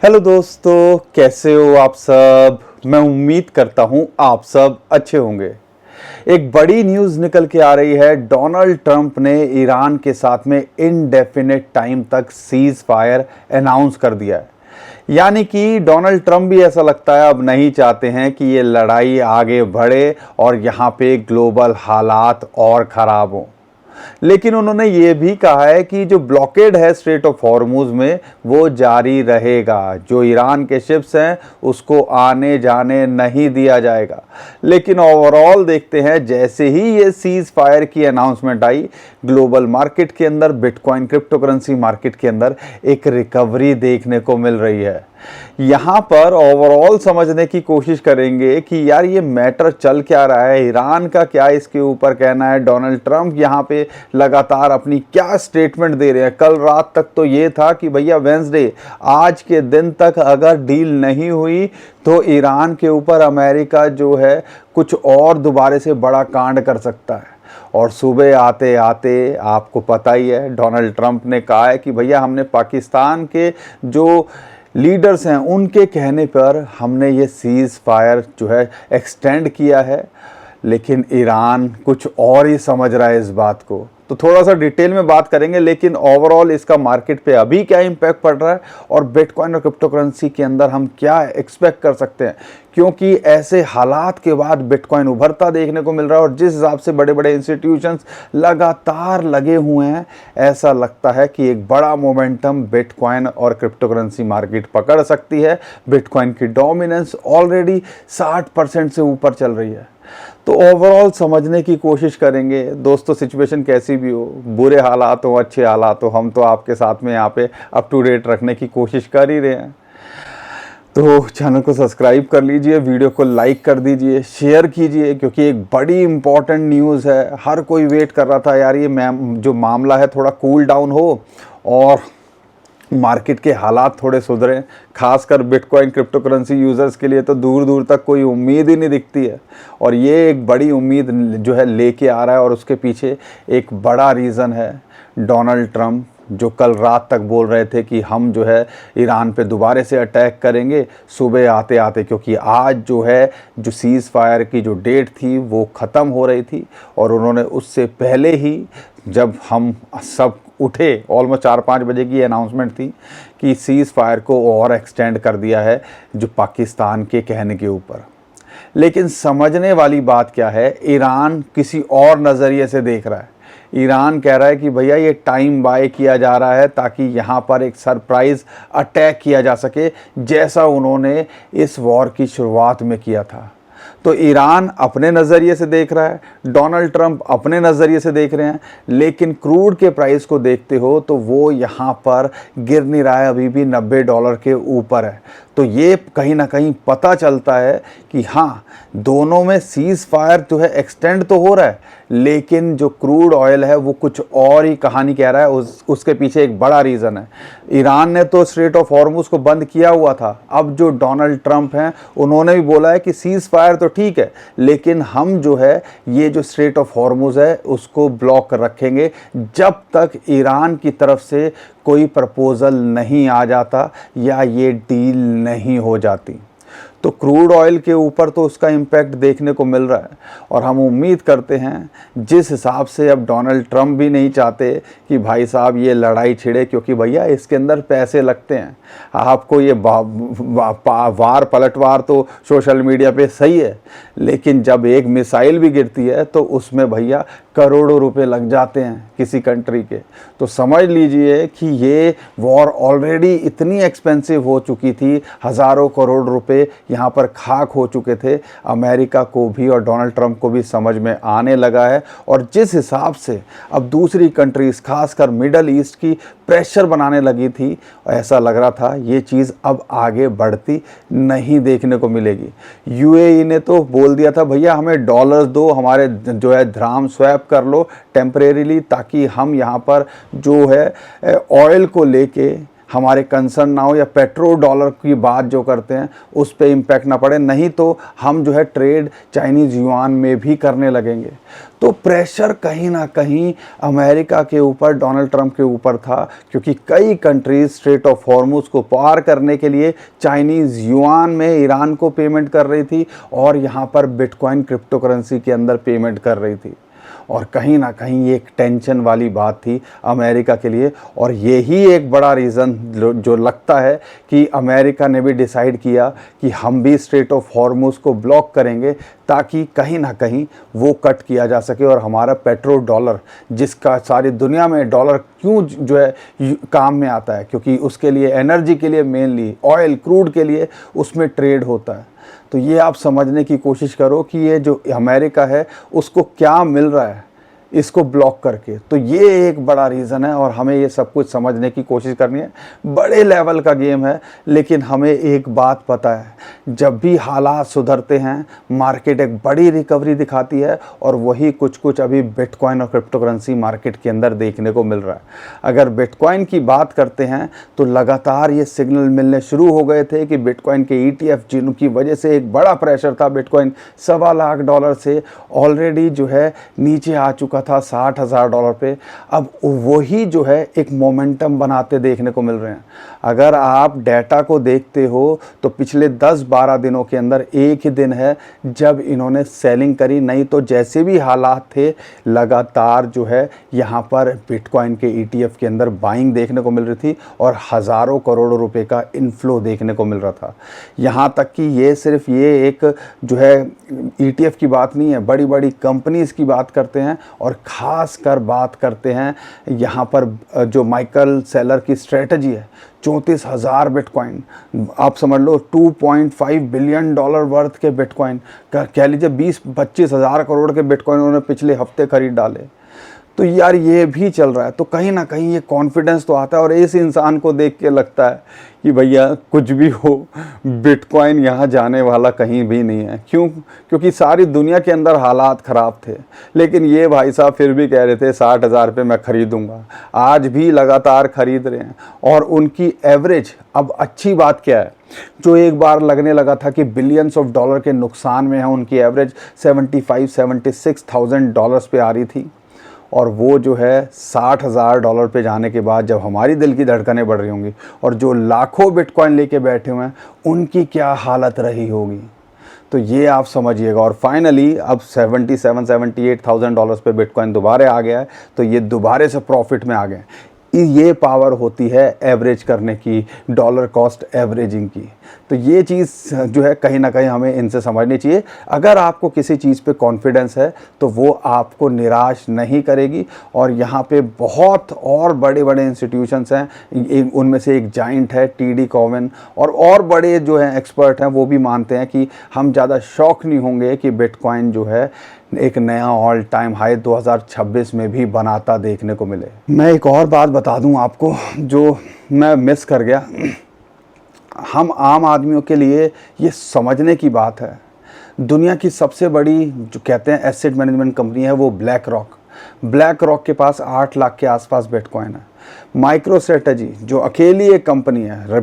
Hello दोस्तों, कैसे हो आप सब। मैं उम्मीद करता हूं आप सब अच्छे होंगे। एक बड़ी न्यूज़ निकल के आ रही है। डोनाल्ड ट्रंप ने ईरान के साथ में इनडेफिनेट टाइम तक सीज फायर अनाउंस कर दिया है। यानी कि डोनाल्ड ट्रंप भी ऐसा लगता है अब नहीं चाहते हैं कि ये लड़ाई आगे बढ़े और यहाँ पे ग्लोबल हालात और ख़राब हों। लेकिन उन्होंने ये भी कहा है कि जो ब्लॉकेड है स्ट्रेट ऑफ हॉर्मुज में वो जारी रहेगा। जो ईरान के शिप्स हैं उसको आने जाने नहीं दिया जाएगा। लेकिन ओवरऑल देखते हैं, जैसे ही ये सीज फायर की अनाउंसमेंट आई, ग्लोबल मार्केट के अंदर, बिटकॉइन क्रिप्टो करेंसी मार्केट के अंदर एक रिकवरी देखने को मिल रही है। यहाँ पर ओवरऑल समझने की कोशिश करेंगे कि यार ये मैटर चल क्या रहा है, ईरान का क्या इसके ऊपर कहना है, डोनाल्ड ट्रंप यहाँ पे लगातार अपनी क्या स्टेटमेंट दे रहे हैं। कल रात तक तो ये था कि भैया वेंसडे, आज के दिन तक अगर डील नहीं हुई तो ईरान के ऊपर अमेरिका जो है कुछ और दोबारा से बड़ा कांड कर सकता है। और सुबह आते आते आपको पता ही है, डोनाल्ड ट्रंप ने कहा है कि भैया हमने पाकिस्तान के जो लीडर्स हैं उनके कहने पर हमने ये सीज़ फायर जो है एक्सटेंड किया है। लेकिन ईरान कुछ और ही समझ रहा है इस बात को। तो थोड़ा सा डिटेल में बात करेंगे, लेकिन ओवरऑल इसका मार्केट पे अभी क्या इम्पैक्ट पड़ रहा है और बिटकॉइन और क्रिप्टो करेंसी के अंदर हम क्या एक्सपेक्ट कर सकते हैं। क्योंकि ऐसे हालात के बाद बिटकॉइन उभरता देखने को मिल रहा है और जिस हिसाब से बड़े बड़े इंस्टीट्यूशंस लगातार लगे हुए हैं, ऐसा लगता है कि एक बड़ा मोमेंटम बिटकॉइन और क्रिप्टो करेंसी मार्केट पकड़ सकती है। बिटकॉइन की डोमिनेंस ऑलरेडी 60% से ऊपर चल रही है। तो ओवरऑल समझने की कोशिश करेंगे दोस्तों। सिचुएशन कैसी भी हो, बुरे हालात हो अच्छे हालात हो, हम तो आपके साथ में यहाँ पे अप टू डेट रखने की कोशिश कर ही रहे हैं। तो चैनल को सब्सक्राइब कर लीजिए, वीडियो को लाइक कर दीजिए, शेयर कीजिए, क्योंकि एक बड़ी इंपॉर्टेंट न्यूज़ है। हर कोई वेट कर रहा था यार ये जो मामला है थोड़ा कूल डाउन हो और मार्केट के हालात थोड़े सुधरें। खासकर बिटकॉइन क्रिप्टो करेंसी यूज़र्स के लिए तो दूर दूर तक कोई उम्मीद ही नहीं दिखती है। और ये एक बड़ी उम्मीद जो है लेके आ रहा है और उसके पीछे एक बड़ा रीज़न है डोनाल्ड ट्रंप, जो कल रात तक बोल रहे थे कि हम जो है ईरान पे दोबारा से अटैक करेंगे सुबह आते आते। क्योंकि आज जो है जो सीज़ फायर की जो डेट थी वो ख़त्म हो रही थी और उन्होंने उससे पहले ही, जब हम सब उठे, ऑलमोस्ट 4-5 बजे की अनाउंसमेंट थी कि सीज़ फायर को और एक्सटेंड कर दिया है जो पाकिस्तान के कहने के ऊपर। लेकिन समझने वाली बात क्या है, ईरान किसी और नज़रिए से देख रहा है। ईरान कह रहा है कि भैया ये टाइम बाय किया जा रहा है ताकि यहाँ पर एक सरप्राइज़ अटैक किया जा सके, जैसा उन्होंने इस वॉर की शुरुआत में किया था। तो ईरान अपने नज़रिए से देख रहा है, डोनाल्ड ट्रंप अपने नज़रिए से देख रहे हैं। लेकिन क्रूड के प्राइस को देखते हो तो वो यहाँ पर गिर नहीं रहा है, अभी भी $90 के ऊपर है। तो ये कहीं ना कहीं पता चलता है कि हाँ, दोनों में सीज़ फायर जो है एक्सटेंड तो हो रहा है, लेकिन जो क्रूड ऑयल है वो कुछ और ही कहानी कह रहा है। उसके पीछे एक बड़ा रीज़न है। ईरान ने तो स्ट्रेट ऑफ हॉर्मुज को बंद किया हुआ था। अब जो डोनाल्ड ट्रंप हैं उन्होंने भी बोला है कि सीज़ फायर तो ठीक है, लेकिन हम जो है ये जो स्ट्रेट ऑफ हॉर्मुज है उसको ब्लॉक रखेंगे जब तक ईरान की तरफ से कोई प्रपोजल नहीं आ जाता या ये डील नहीं हो जाती। तो क्रूड ऑयल के ऊपर तो उसका इम्पैक्ट देखने को मिल रहा है और हम उम्मीद करते हैं, जिस हिसाब से अब डोनाल्ड ट्रंप भी नहीं चाहते कि भाई साहब ये लड़ाई छिड़े, क्योंकि भैया इसके अंदर पैसे लगते हैं। आपको ये वार पलटवार तो सोशल मीडिया पे सही है, लेकिन जब एक मिसाइल भी गिरती है तो उसमें भैया करोड़ों रुपए लग जाते हैं किसी कंट्री के। तो समझ लीजिए कि ये वॉर ऑलरेडी इतनी एक्सपेंसिव हो चुकी थी, हज़ारों करोड़ रुपए यहाँ पर खाक हो चुके थे। अमेरिका को भी और डोनाल्ड ट्रंप को भी समझ में आने लगा है। और जिस हिसाब से अब दूसरी कंट्रीज़, खासकर मिडल ईस्ट की प्रेशर बनाने लगी थी, ऐसा लग रहा था ये चीज़ अब आगे बढ़ती नहीं देखने को मिलेगी। यूएई ने तो बोल दिया था भैया हमें डॉलर्स दो, हमारे जो है धर्म स्वैप कर लो टेम्परेरीली, ताकि हम यहाँ पर जो है ऑयल को लेके हमारे कंसर्न ना हो या पेट्रो डॉलर की बात जो करते हैं उस पे इम्पैक्ट ना पड़े, नहीं तो हम जो है ट्रेड चाइनीज़ युआन में भी करने लगेंगे। तो प्रेशर कहीं ना कहीं अमेरिका के ऊपर, डोनाल्ड ट्रंप के ऊपर था, क्योंकि कई कंट्रीज स्ट्रेट ऑफ हॉर्मुज को पार करने के लिए चाइनीज़ युआन में ईरान को पेमेंट कर रही थी और यहाँ पर बिटकॉइन क्रिप्टो करेंसी के अंदर पेमेंट कर रही थी। और कहीं ना कहीं ये एक टेंशन वाली बात थी अमेरिका के लिए, और यही एक बड़ा रीज़न जो लगता है कि अमेरिका ने भी डिसाइड किया कि हम भी स्ट्रेट ऑफ हॉर्मुज को ब्लॉक करेंगे, ताकि कहीं ना कहीं वो कट किया जा सके और हमारा पेट्रो डॉलर, जिसका सारी दुनिया में डॉलर क्यों जो है काम में आता है, क्योंकि उसके लिए एनर्जी के लिए, मेनली ऑयल क्रूड के लिए उसमें ट्रेड होता है। तो ये आप समझने की कोशिश करो कि ये जो अमेरिका है उसको क्या मिल रहा है इसको ब्लॉक करके। तो ये एक बड़ा रीज़न है और हमें ये सब कुछ समझने की कोशिश करनी है। बड़े लेवल का गेम है, लेकिन हमें एक बात पता है, जब भी हालात सुधरते हैं मार्केट एक बड़ी रिकवरी दिखाती है, और वही कुछ अभी बिटकॉइन और क्रिप्टो करेंसी मार्केट के अंदर देखने को मिल रहा है। अगर बिटकॉइन की बात करते हैं तो लगातार ये सिग्नल मिलने शुरू हो गए थे कि बिटकॉइन के ETF, जिनकी वजह से एक बड़ा प्रेशर था, बिटकॉइन $1.25 से ऑलरेडी जो है नीचे आ चुका था $60,000 पे। अब वही जो है एक मोमेंटम बनाते देखने को मिल रहे हैं। अगर आप डाटा को देखते हो तो पिछले 10-12 दिनों के अंदर एक ही दिन है जब इन्होंने सेलिंग करी, नहीं तो जैसे भी हालात थे लगातार जो है यहाँ पर बिटकॉइन के ETF के अंदर बाइंग देखने को मिल रही थी और हज़ारों करोड़ रुपए का इनफ्लो देखने को मिल रहा था। यहाँ तक कि ये सिर्फ ये एक जो है ETF की बात नहीं है, बड़ी बड़ी कंपनीज़ की बात करते हैं, और ख़ास कर बात करते हैं यहाँ पर जो माइकल सेलर की स्ट्रेटजी है, 34,000 बिटकॉइन, आप समझ लो $2.5 बिलियन वर्थ के बिटकॉइन, कह लीजिए 20-25 हज़ार करोड़ के बिटकॉइन उन्होंने पिछले हफ्ते खरीद डाले। तो यार ये भी चल रहा है, तो कहीं ना कहीं ये कॉन्फिडेंस तो आता है, और इस इंसान को देख के लगता है कि भैया कुछ भी हो बिटकॉइन यहाँ जाने वाला कहीं भी नहीं है। क्यों? क्योंकि सारी दुनिया के अंदर हालात ख़राब थे, लेकिन ये भाई साहब फिर भी कह रहे थे 60,000 पे मैं ख़रीदूँगा, आज भी लगातार ख़रीद रहे हैं। और उनकी एवरेज, अब अच्छी बात क्या है, जो एक बार लगने लगा था कि बिलियंस ऑफ डॉलर के नुकसान में है, उनकी एवरेज $75,000-76,000 पे आ रही थी, और वो जो है $60,000 पे जाने के बाद जब हमारी दिल की धड़कनें बढ़ रही होंगी, और जो लाखों बिटकॉइन लेके बैठे हुए हैं उनकी क्या हालत रही होगी, तो ये आप समझिएगा। और फाइनली अब $77,000-78,000 पे बिटकॉइन दोबारा आ गया है, तो ये दोबारा से प्रॉफिट में आ गए। ये पावर होती है एवरेज करने की, डॉलर कॉस्ट एवरेजिंग की। तो ये चीज़ जो है कहीं ना कहीं हमें इनसे समझनी चाहिए। अगर आपको किसी चीज़ पे कॉन्फिडेंस है तो वो आपको निराश नहीं करेगी, और यहाँ पे बहुत और बड़े बड़े इंस्टीट्यूशंस हैं, उनमें से एक जाइंट है TD कोवन, और बड़े जो हैं एक्सपर्ट हैं वो भी मानते हैं कि हम ज़्यादा शॉक नहीं होंगे कि बिटकॉइन जो है एक नया ऑल टाइम हाई 2026 में भी बनाता देखने को मिले। मैं एक और बात बता दूं आपको जो मैं मिस कर गया, हम आम आदमियों के लिए ये समझने की बात है, दुनिया की सबसे बड़ी जो कहते हैं एसेट मैनेजमेंट कंपनी है वो ब्लैक रॉक के पास 8 लाख के आसपास बिटकॉइन है। माइक्रो स्ट्रेटजी जो अकेली एक कंपनी है,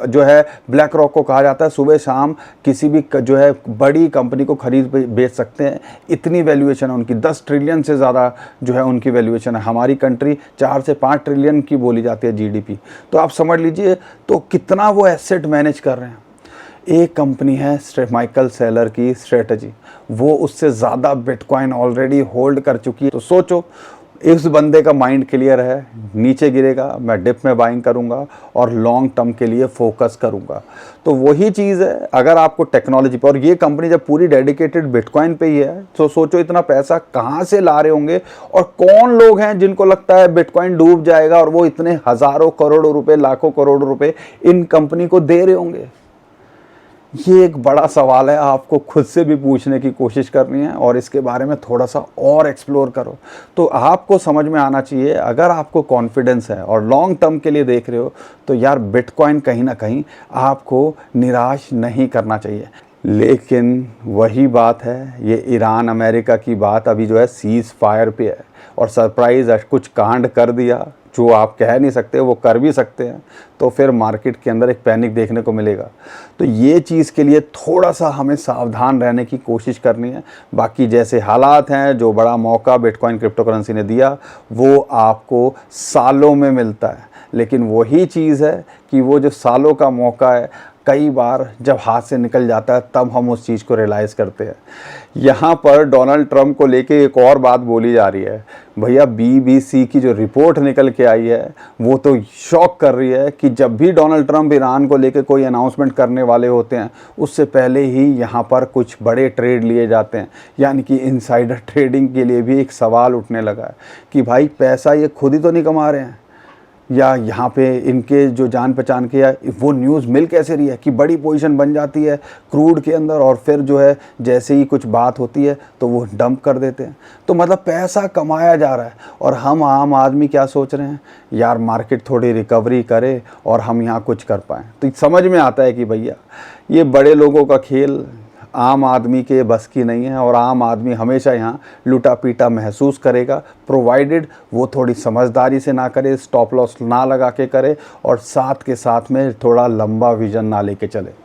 जो है ब्लैक रॉक को कहा जाता है, सुबह शाम किसी भी जो है बड़ी कंपनी को खरीद बेच सकते हैं, इतनी वैल्यूएशन है उनकी, 10 ट्रिलियन से ज़्यादा जो है उनकी वैल्यूएशन है। हमारी कंट्री 4 से 5 ट्रिलियन की बोली जाती है GDP। तो आप समझ लीजिए तो कितना वो एसेट मैनेज कर रहे हैं। एक कंपनी है माइकल सेलर की स्ट्रेटजी, वो उससे ज़्यादा बिटकॉइन ऑलरेडी होल्ड कर चुकी है। तो सोचो इस बंदे का माइंड क्लियर है, नीचे गिरेगा मैं डिप में बाइंग करूंगा और लॉन्ग टर्म के लिए फोकस करूंगा। तो वही चीज़ है, अगर आपको टेक्नोलॉजी पर, और ये कंपनी जब पूरी डेडिकेटेड बिटकॉइन पे ही है, तो सोचो इतना पैसा कहाँ से ला रहे होंगे, और कौन लोग हैं जिनको लगता है बिटकॉइन डूब जाएगा और वो इतने हज़ारों करोड़ रुपए, लाखों करोड़ रुपए इन कंपनी को दे रहे होंगे। ये एक बड़ा सवाल है, आपको खुद से भी पूछने की कोशिश करनी है और इसके बारे में थोड़ा सा और एक्सप्लोर करो, तो आपको समझ में आना चाहिए। अगर आपको कॉन्फिडेंस है और लॉन्ग टर्म के लिए देख रहे हो तो यार बिटकॉइन कहीं ना कहीं आपको निराश नहीं करना चाहिए। लेकिन वही बात है, ये ईरान अमेरिका की बात अभी जो है सीज़ फायर पे है, और सरप्राइज़ कुछ कांड कर दिया जो आप कह नहीं सकते वो कर भी सकते हैं, तो फिर मार्केट के अंदर एक पैनिक देखने को मिलेगा। तो ये चीज़ के लिए थोड़ा सा हमें सावधान रहने की कोशिश करनी है। बाकी जैसे हालात हैं, जो बड़ा मौका बिटकॉइन क्रिप्टो करेंसी ने दिया वो आपको सालों में मिलता है, लेकिन वही चीज़ है कि वो जो सालों का मौका है कई बार जब हाथ से निकल जाता है तब हम उस चीज़ को रियलाइज़ करते हैं। यहाँ पर डोनाल्ड ट्रंप को लेके एक और बात बोली जा रही है। भैया बीबीसी की जो रिपोर्ट निकल के आई है वो तो शॉक कर रही है कि जब भी डोनाल्ड ट्रंप ईरान को लेके कोई अनाउंसमेंट करने वाले होते हैं उससे पहले ही यहाँ पर कुछ बड़े ट्रेड लिए जाते हैं। यानी कि इनसाइडर ट्रेडिंग के लिए भी एक सवाल उठने लगा है कि भाई पैसा ये खुद ही तो नहीं कमा रहे हैं, या यहाँ पे इनके जो जान पहचान के या वो न्यूज़ मिल कैसे रही है कि बड़ी पोजीशन बन जाती है क्रूड के अंदर और फिर जो है जैसे ही कुछ बात होती है तो वो डंप कर देते हैं। तो मतलब पैसा कमाया जा रहा है और हम आम आदमी क्या सोच रहे हैं, यार मार्केट थोड़ी रिकवरी करे और हम यहाँ कुछ कर पाएँ। तो समझ में आता है कि भैया ये बड़े लोगों का खेल आम आदमी के बस की नहीं है और आम आदमी हमेशा यहाँ लूटा पीटा महसूस करेगा, प्रोवाइडेड वो थोड़ी समझदारी से ना करे, स्टॉप लॉस ना लगा के करे और साथ के साथ में थोड़ा लंबा विजन ना लेके चले।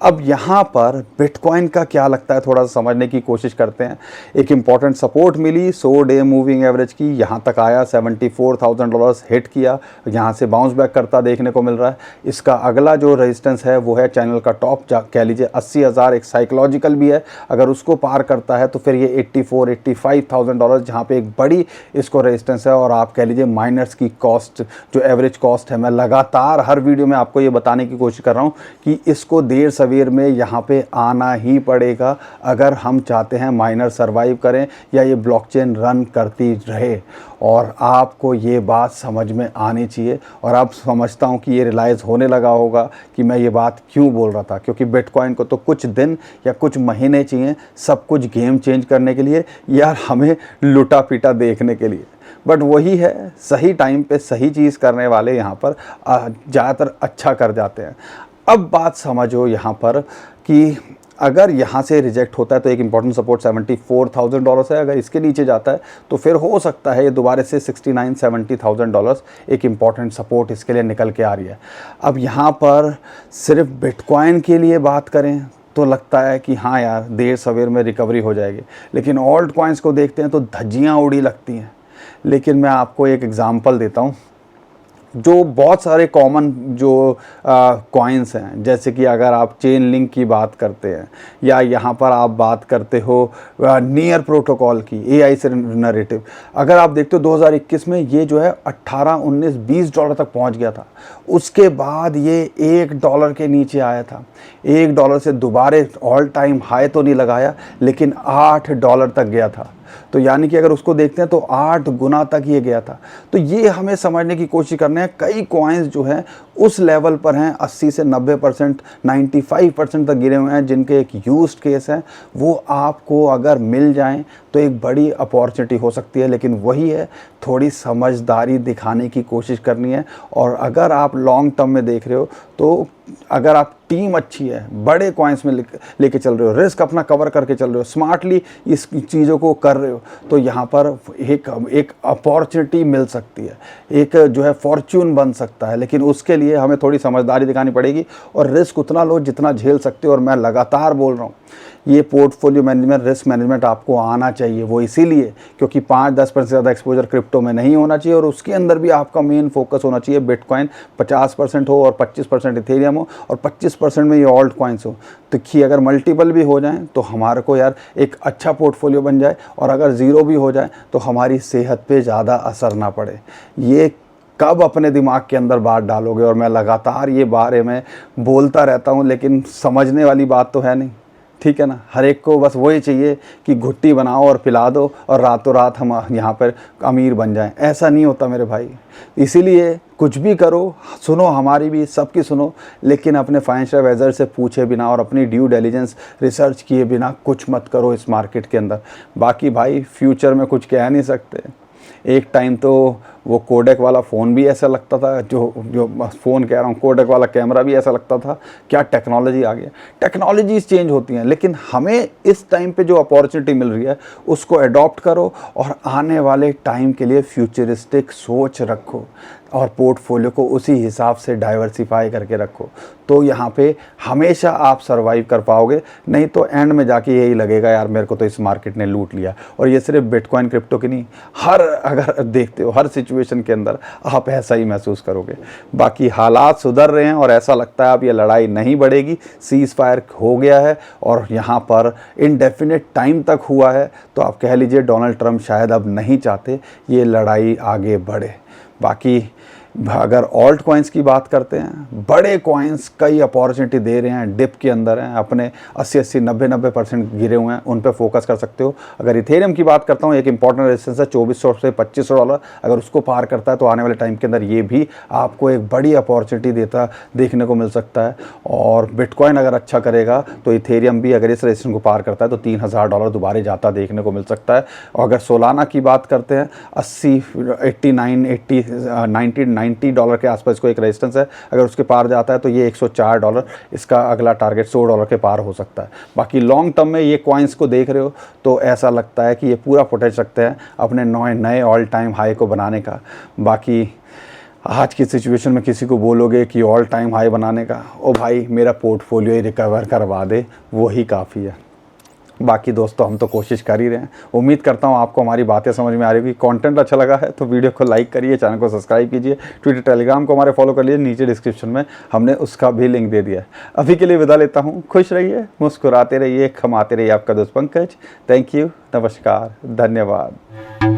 अब यहाँ पर बिटकॉइन का क्या लगता है थोड़ा सा समझने की कोशिश करते हैं। एक इम्पॉर्टेंट सपोर्ट मिली 100 डे मूविंग एवरेज की, यहाँ तक आया $74,000 हिट किया, यहाँ से बाउंस बैक करता देखने को मिल रहा है। इसका अगला जो रेजिस्टेंस है वो है चैनल का टॉप, कह लीजिए 80,000, एक साइकोलॉजिकल भी है। अगर उसको पार करता है तो फिर ये $85,000 जहाँ पे एक बड़ी इसको रेजिस्टेंस है। और आप कह लीजिए माइनर्स की कॉस्ट जो एवरेज कॉस्ट है, मैं लगातार हर वीडियो में आपको ये बताने की कोशिश कर रहा हूँ कि इसको देर सवेर में यहाँ पे आना ही पड़ेगा अगर हम चाहते हैं माइनर सरवाइव करें या ये ब्लॉकचेन रन करती रहे। और आपको ये बात समझ में आनी चाहिए और अब समझता हूँ कि ये रियलाइज़ होने लगा होगा कि मैं ये बात क्यों बोल रहा था, क्योंकि बिटकॉइन को तो कुछ दिन या कुछ महीने चाहिए सब कुछ गेम चेंज करने के लिए, यार हमें लुटा पीटा देखने के लिए। बट वही है, सही टाइम पे सही चीज़ करने वाले यहाँ पर ज़्यादातर अच्छा कर जाते हैं। अब बात समझो यहाँ पर कि अगर यहाँ से रिजेक्ट होता है तो एक इम्पॉर्टेंट सपोर्ट $74,000 है, अगर इसके नीचे जाता है तो फिर हो सकता है ये दोबारा से $69,000-70,000 एक इम्पॉर्टेंट सपोर्ट इसके लिए निकल के आ रही है। अब यहाँ पर सिर्फ बिटकॉइन के लिए बात करें तो लगता है कि हाँ यार देर सवेर में रिकवरी हो जाएगी, लेकिन ऑल्ट कॉइन्स को देखते हैं तो धज्जियाँ उड़ी लगती हैं। लेकिन मैं आपको एक एग्ज़ाम्पल देता हूँ, जो बहुत सारे कॉमन जो कॉइन्स हैं, जैसे कि अगर आप चेन लिंक की बात करते हैं या यहाँ पर आप बात करते हो नियर प्रोटोकॉल की, एआई से नरेटिव, अगर आप देखते हो 2021 में ये जो है $18, $19, $20 तक पहुँच गया था। उसके बाद ये $1 के नीचे आया था, $1 से दोबारे ऑल टाइम हाई तो नहीं लगाया लेकिन $8 तक गया था। तो यानी कि अगर उसको देखते हैं तो 8 गुना तक ये गया था। तो ये हमें समझने की कोशिश करना है, कई कॉइन्स जो हैं उस लेवल पर हैं 80 से 90%, 95% तक गिरे हुए हैं, जिनके एक यूज्ड केस है, वो आपको अगर मिल जाएं तो एक बड़ी अपॉर्चुनिटी हो सकती है। लेकिन वही है, थोड़ी समझदारी दिखाने की कोशिश करनी है। और अगर आप लॉन्ग टर्म में देख रहे हो तो अगर आप टीम अच्छी है, बड़े कॉइन्स में लेके चल रहे हो, रिस्क अपना कवर करके चल रहे हो, स्मार्टली इस चीज़ों को कर रहे हो, तो यहाँ पर एक अपॉर्चुनिटी मिल सकती है, एक जो है फॉर्च्यून बन सकता है। लेकिन उसके लिए हमें थोड़ी समझदारी दिखानी पड़ेगी और रिस्क उतना लो जितना झेल सकते हो। और मैं लगातार बोल रहा हूँ ये पोर्टफोलियो मैनेजमेंट, रिस्क मैनेजमेंट आपको आना चाहिए। वो इसीलिए क्योंकि 5-10% से ज़्यादा एक्सपोजर क्रिप्टो में नहीं होना चाहिए और उसके अंदर भी आपका मेन फोकस होना चाहिए बिटकॉइन 50% हो और 25% इथेरियम हो और 25% में ये ऑल्ट कॉइन्स हो। तो कि अगर मल्टीपल भी हो जाएं तो हमारे को यार एक अच्छा पोर्टफोलियो बन जाए, और अगर ज़ीरो भी हो जाए तो हमारी सेहत पे ज़्यादा असर ना पड़े। ये कब अपने दिमाग के अंदर बात डालोगे? और मैं लगातार ये बारे में बोलता रहता हूँ, लेकिन समझने वाली बात तो है नहीं, ठीक है ना। हर एक को बस वही चाहिए कि घुट्टी बनाओ और पिला दो और रातों रात हम यहाँ पर अमीर बन जाएं। ऐसा नहीं होता मेरे भाई। इसीलिए कुछ भी करो, सुनो हमारी भी, सबकी सुनो, लेकिन अपने फाइनेंशियल एडवाइज़र से पूछे बिना और अपनी ड्यू डिलिजेंस रिसर्च किए बिना कुछ मत करो इस मार्केट के अंदर। बाकी भाई फ्यूचर में कुछ कह नहीं सकते, एक टाइम तो वो कोडेक वाला फ़ोन भी ऐसा लगता था, जो फ़ोन कह रहा हूँ, कोडेक वाला कैमरा भी ऐसा लगता था। क्या टेक्नोलॉजी आ गया। टेक्नोलॉजीज़ चेंज होती हैं, लेकिन हमें इस टाइम पे जो अपॉर्चुनिटी मिल रही है उसको अडॉप्ट करो और आने वाले टाइम के लिए फ्यूचरिस्टिक सोच रखो और पोर्टफोलियो को उसी हिसाब से डाइवर्सिफाई करके रखो। तो यहाँ पे हमेशा आप सर्वाइव कर पाओगे, नहीं तो एंड में जाके यही लगेगा यार मेरे को तो इस मार्केट ने लूट लिया। और ये सिर्फ बिटकॉइन क्रिप्टो की नहीं, अगर देखते हो हर सिचुएशन के अंदर आप ऐसा ही महसूस करोगे। बाकी हालात सुधर रहे हैं और ऐसा लगता है अब ये लड़ाई नहीं बढ़ेगी, सीज़ फायर हो गया है और यहाँ पर इनडेफिनेट टाइम तक हुआ है। तो आप कह लीजिए डोनाल्ड ट्रंप शायद अब नहीं चाहते ये लड़ाई आगे बढ़े। बाकी अगर ऑल्ट कॉइन्स की बात करते हैं, बड़े कॉइन्स कई अपॉर्चुनिटी दे रहे हैं, डिप के अंदर हैं, अपने 80-80 90% गिरे हुए हैं, उन पे फोकस कर सकते हो। अगर इथेरियम की बात करता हूँ, एक इंपॉर्टेंट रेजिस्टेंस है 2400 से $2500, अगर उसको पार करता है तो आने वाले टाइम के अंदर ये भी आपको एक बड़ी अपॉर्चुनिटी देखने को मिल सकता है। और बिटकॉइन अगर अच्छा करेगा तो इथेरियम भी अगर इस रेजिस्टेंस को पार करता है तो $3000 दोबारा जाता देखने को मिल सकता है। और अगर सोलाना की बात करते हैं, 90 डॉलर के आसपास इसको एक रेजिस्टेंस है, अगर उसके पार जाता है तो ये $104 इसका अगला टारगेट $100 के पार हो सकता है। बाकी लॉन्ग टर्म में ये कॉइन्स को देख रहे हो तो ऐसा लगता है कि ये पूरा पोटेंशियल रखते हैं अपने नए ऑल टाइम हाई को बनाने का। बाकी आज की सिचुएशन में किसी को बोलोगे कि ऑल टाइम हाई बनाने का, ओ भाई मेरा पोर्टफोलियो ही रिकवर करवा दे, वही काफ़ी है। बाकी दोस्तों हम तो कोशिश कर ही रहे हैं। उम्मीद करता हूँ आपको हमारी बातें समझ में आ रही होगी। कंटेंट अच्छा लगा है तो वीडियो को लाइक करिए, चैनल को सब्सक्राइब कीजिए, ट्विटर टेलीग्राम को हमारे फॉलो कर लीजिए, नीचे डिस्क्रिप्शन में हमने उसका भी लिंक दे दिया है। अभी के लिए विदा लेता हूँ। खुश रहिए, मुस्कुराते रहिए, कमाते रहिए। आपका दोस्त पंकज। थैंक यू, नमस्कार, धन्यवाद।